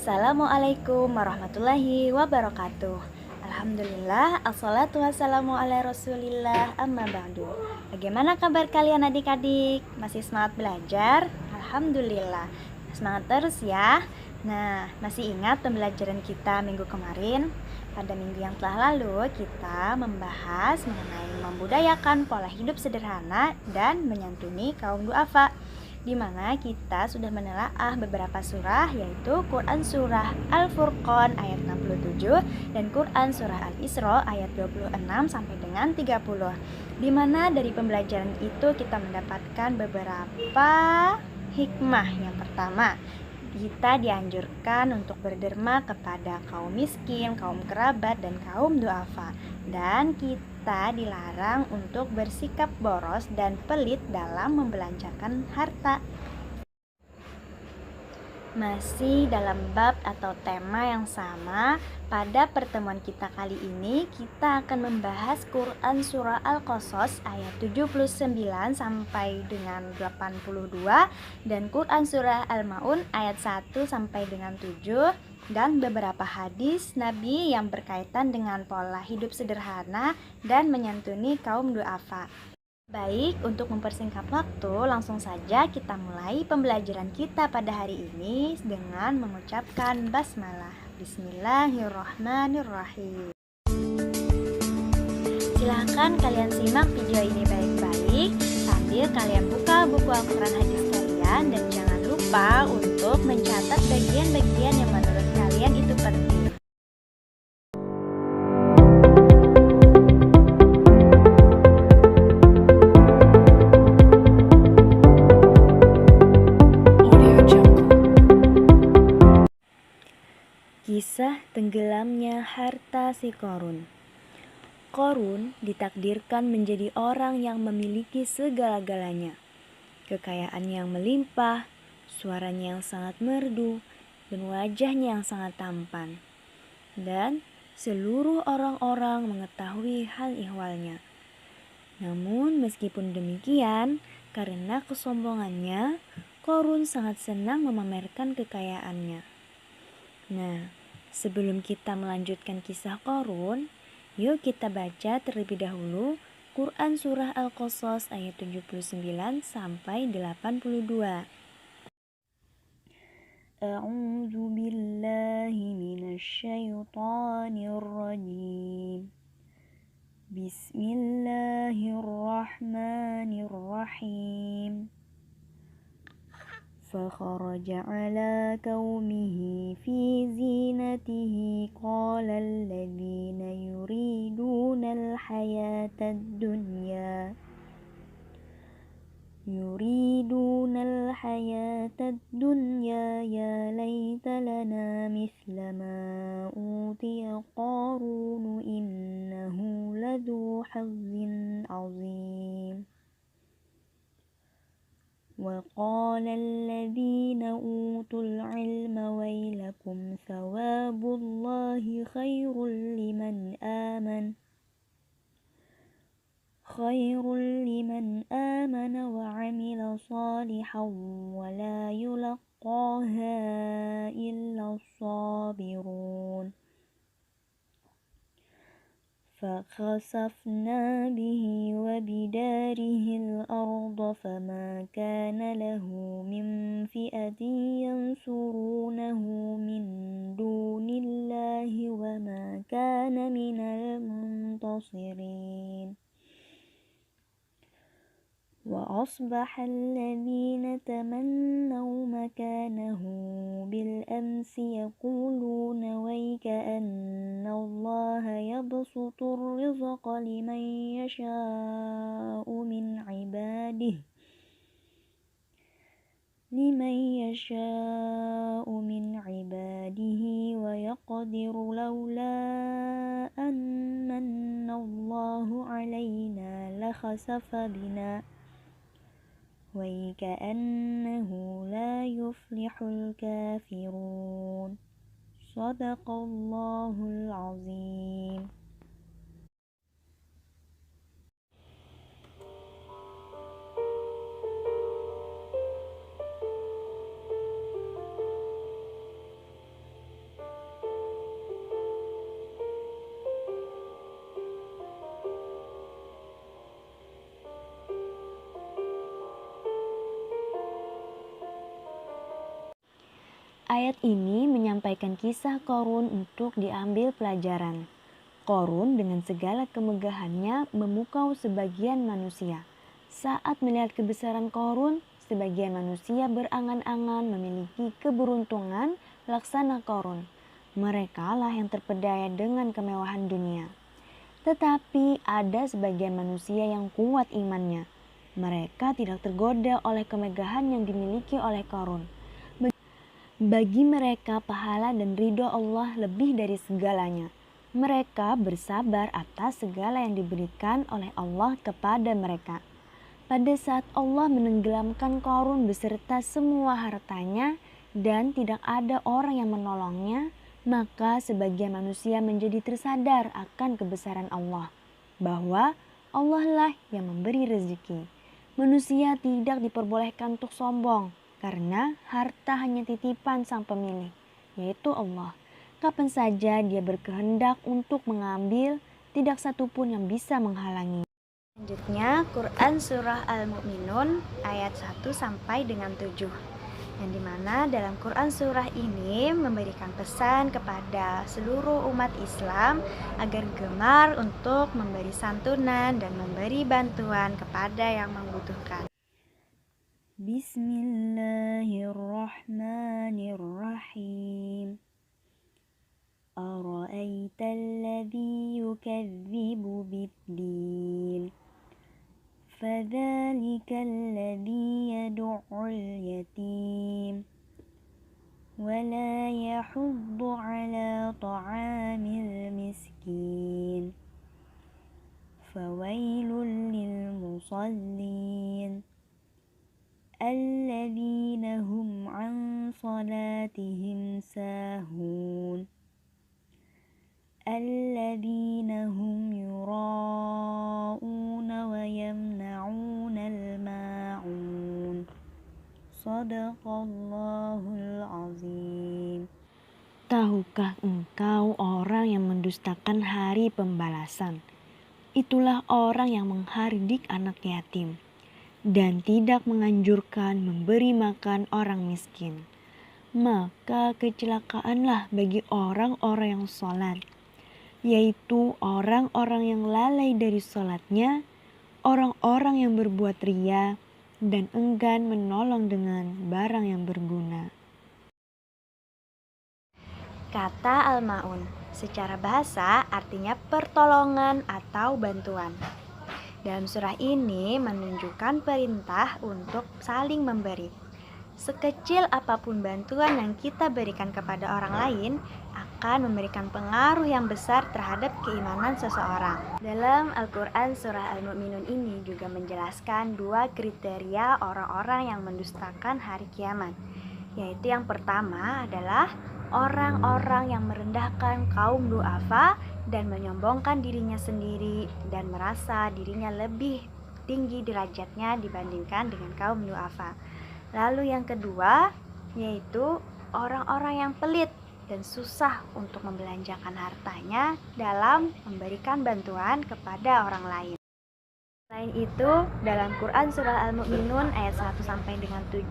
Assalamualaikum warahmatullahi wabarakatuh. Alhamdulillah, assalatu wassalamu ala rasulillah, amma ba'du. Bagaimana kabar kalian adik-adik? Masih semangat belajar? Alhamdulillah, semangat terus ya. Nah, masih ingat pembelajaran kita minggu kemarin? Pada minggu yang telah lalu, kita membahas mengenai membudayakan pola hidup sederhana dan menyantuni kaum duafa, di mana kita sudah menelaah beberapa surah, yaitu Quran Surah Al-Furqan ayat 67 dan Quran Surah Al-Isra ayat 26 sampai dengan 30. Di mana dari pembelajaran itu kita mendapatkan beberapa hikmah. Yang pertama, kita dianjurkan untuk berderma kepada kaum miskin, kaum kerabat, dan kaum duafa. Dan kita dilarang untuk bersikap boros dan pelit dalam membelanjakan harta. Masih dalam bab atau tema yang sama, pada pertemuan kita kali ini kita akan membahas Quran Surah Al-Qasas ayat 79 sampai dengan 82 dan Quran Surah Al-Ma'un ayat 1 sampai dengan 7 dan beberapa hadis Nabi yang berkaitan dengan pola hidup sederhana dan menyantuni kaum duafa. Baik, untuk mempersingkat waktu, langsung saja kita mulai pembelajaran kita pada hari ini dengan mengucapkan basmalah. Bismillahirrahmanirrahim. Silahkan kalian simak video ini baik-baik sambil kalian buka buku Al-Quran hadis kalian, dan jangan lupa untuk mencatat bagian-bagian yang menurut kalian itu penting. Kisah tenggelamnya harta si Qorun. Qorun ditakdirkan menjadi orang yang memiliki segala-galanya. Kekayaan yang melimpah, suaranya yang sangat merdu, dan wajahnya yang sangat tampan. Dan seluruh orang-orang mengetahui hal ihwalnya. Namun meskipun demikian, karena kesombongannya, Qorun sangat senang memamerkan kekayaannya. Nah, sebelum kita melanjutkan kisah Qorun, yuk kita baca terlebih dahulu Quran Surah Al-Qasas ayat 79 sampai 82. A'udzu billahi minasyaitonir rajim. Bismillahirrahmanirrahim. فخرج على قومه في زينته قال الذين يريدون الحياة الدنيا يا ليت لنا مثل ما أوتي قارون إنه لذو حظ عظيم. وقال الذين أوتوا العلم ويلكم ثواب الله خير لمن آمن وعمل صالحا ولا يلقاها إلا الصابرون. فخسفنا به وبداره الأرض فما كان له من فئة ينصرونه من دون الله وما كان من المنتصرين. وأصبح الذين تمنوا مكانه بالأمس يقولون ويكأن الله يبسط الرزق لمن يشاء من عباده ويقدر لولا أن من الله علينا لخسف بنا وكأنه لا يفلح الكافرون. صدق الله العظيم. Ayat ini menyampaikan kisah Qarun untuk diambil pelajaran. Qarun dengan segala kemegahannya memukau sebagian manusia. Saat melihat kebesaran Qarun, sebagian manusia berangan-angan memiliki keberuntungan laksana Qarun. Mereka lah yang terpedaya dengan kemewahan dunia. Tetapi ada sebagian manusia yang kuat imannya. Mereka tidak tergoda oleh kemegahan yang dimiliki oleh Qarun. Bagi mereka pahala dan ridho Allah lebih dari segalanya. Mereka bersabar atas segala yang diberikan oleh Allah kepada mereka. Pada saat Allah menenggelamkan Qarun beserta semua hartanya dan tidak ada orang yang menolongnya, maka sebagian manusia menjadi tersadar akan kebesaran Allah, bahwa Allah lah yang memberi rezeki. Manusia tidak diperbolehkan untuk sombong, karena harta hanya titipan sang pemilik, yaitu Allah. Kapan saja dia berkehendak untuk mengambil, tidak satupun yang bisa menghalangi. Selanjutnya, Quran Surah Al-Mu'minun ayat 1 sampai dengan 7. Yang dimana dalam Quran Surah ini memberikan pesan kepada seluruh umat Islam agar gemar untuk memberi santunan dan memberi bantuan kepada yang membutuhkan. Bismillahirrahmanirrahim. Ara'aita alladhi yukadzibu biddin. فذلك الذي يدعو اليتيم ولا يحض على طعام المسكين فويل للمصلين الذين هم عن صلاتهم ساهون الذين هم يراءون ويمنعون الماعون Sadaqallahul azim. Tahukah engkau orang yang mendustakan hari pembalasan? Itulah orang yang menghardik anak yatim dan tidak menganjurkan memberi makan orang miskin. Maka kecelakaanlah bagi orang-orang yang sholat, yaitu orang-orang yang lalai dari sholatnya, orang-orang yang berbuat riya dan enggan menolong dengan barang yang berguna. Kata Al-Ma'un secara bahasa artinya pertolongan atau bantuan. Dalam surah ini menunjukkan perintah untuk saling memberi. Sekecil apapun bantuan yang kita berikan kepada orang lain akan memberikan pengaruh yang besar terhadap keimanan seseorang. Dalam Al-Quran surah Al-Mu'minun ini juga menjelaskan dua kriteria orang-orang yang mendustakan hari kiamat, yaitu yang pertama adalah orang-orang yang merendahkan kaum du'afa dan menyombongkan dirinya sendiri dan merasa dirinya lebih tinggi derajatnya dibandingkan dengan kaum du'afa. Lalu yang kedua yaitu orang-orang yang pelit dan susah untuk membelanjakan hartanya dalam memberikan bantuan kepada orang lain. Selain itu, dalam Quran Surah Al-Mu'minun ayat 1 sampai dengan 7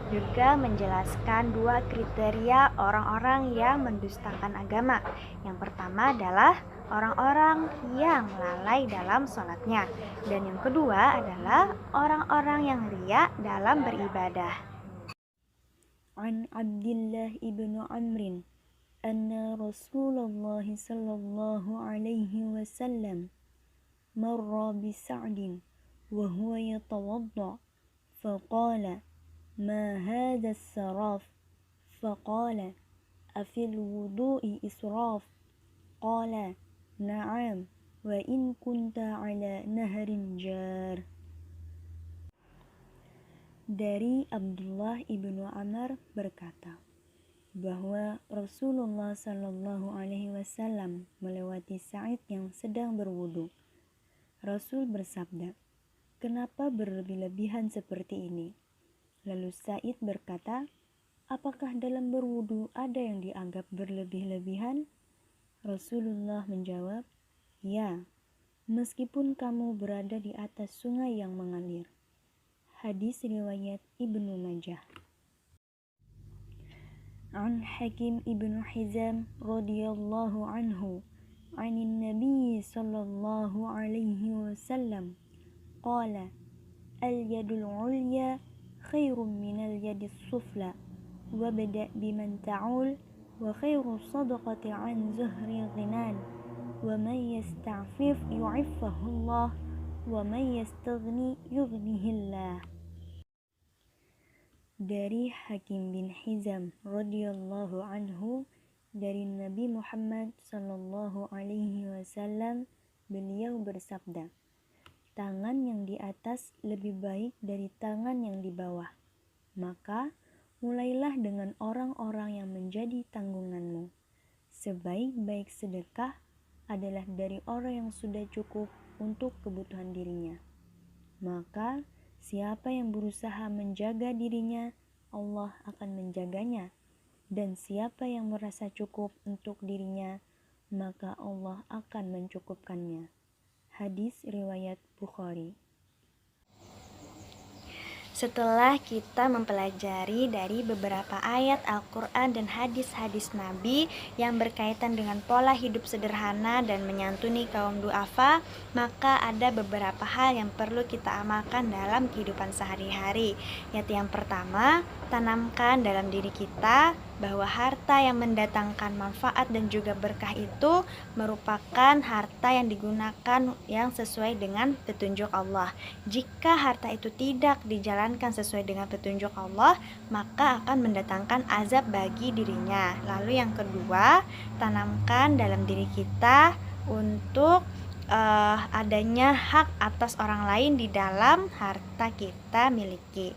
juga menjelaskan dua kriteria orang-orang yang mendustakan agama. Yang pertama adalah orang-orang yang lalai dalam sholatnya, dan yang kedua adalah orang-orang yang riya dalam beribadah. An Abdullah ibnu Amrin anna Rasulullah sallallahu alaihi wasallam marra bisa'din wa huwa yatawadda faqala ma hadha as-saraf faqala afil wudu'i israf qala na'am wa in kunta ala nahrin jar. Dari Abdullah ibnu Amr berkata bahwa Rasulullah Shallallahu Alaihi Wasallam melewati Sa'id yang sedang berwudu. Rasul bersabda, "Kenapa berlebih-lebihan seperti ini?" Lalu Sa'id berkata, "Apakah dalam berwudu ada yang dianggap berlebih-lebihan?" Rasulullah menjawab, "Ya, meskipun kamu berada di atas sungai yang mengalir." Hadis riwayat Ibnu Majah. An Hakim ibnu Hizam radhiyallahu anhu anin Nabi sallallahu alaihi wasallam qala al-yadul ulya khairum minal yadis sufla wabda biman ta'ul wa khairu sadaqati an zuhri ghinan wa man yasta'fif yu'iffahu Allah wa man yastaghni yughnihillah. Dari Hakim bin Hizam radhiyallahu anhu dari Nabi Muhammad sallallahu alaihi wasallam, beliau bersabda, tangan yang di atas lebih baik dari tangan yang di bawah. Maka mulailah dengan orang-orang yang menjadi tanggunganmu. Sebaik-baik sedekah adalah dari orang yang sudah cukup untuk kebutuhan dirinya. Maka siapa yang berusaha menjaga dirinya, Allah akan menjaganya. Dan siapa yang merasa cukup untuk dirinya, maka Allah akan mencukupkannya. Hadis riwayat Bukhari. Setelah kita mempelajari dari beberapa ayat Al-Quran dan hadis-hadis Nabi yang berkaitan dengan pola hidup sederhana dan menyantuni kaum du'afa, maka ada beberapa hal yang perlu kita amalkan dalam kehidupan sehari-hari. Yaitu yang pertama, tanamkan dalam diri kita bahwa harta yang mendatangkan manfaat dan juga berkah itu merupakan harta yang digunakan yang sesuai dengan petunjuk Allah. Jika harta itu tidak dijalankan sesuai dengan petunjuk Allah, maka akan mendatangkan azab bagi dirinya. Lalu yang kedua, tanamkan dalam diri kita untuk adanya hak atas orang lain di dalam harta kita miliki.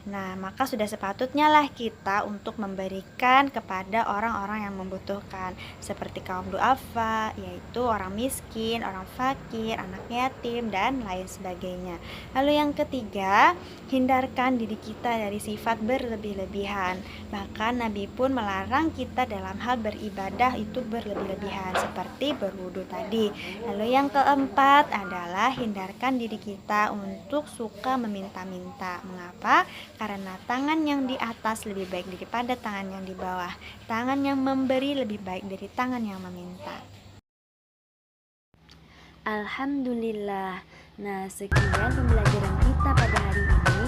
Nah, maka sudah sepatutnya lah kita untuk memberikan kepada orang-orang yang membutuhkan, seperti kaum du'afa, yaitu orang miskin, orang fakir, anak yatim, dan lain sebagainya. Lalu yang ketiga, hindarkan diri kita dari sifat berlebih-lebihan. Bahkan Nabi pun melarang kita dalam hal beribadah itu berlebih-lebihan, seperti berwudu tadi. Lalu yang keempat adalah hindarkan diri kita untuk suka meminta-minta. Mengapa? Karena tangan yang di atas lebih baik daripada tangan yang di bawah. Tangan yang memberi lebih baik dari tangan yang meminta. Alhamdulillah. Nah, sekian pembelajaran kita pada hari ini.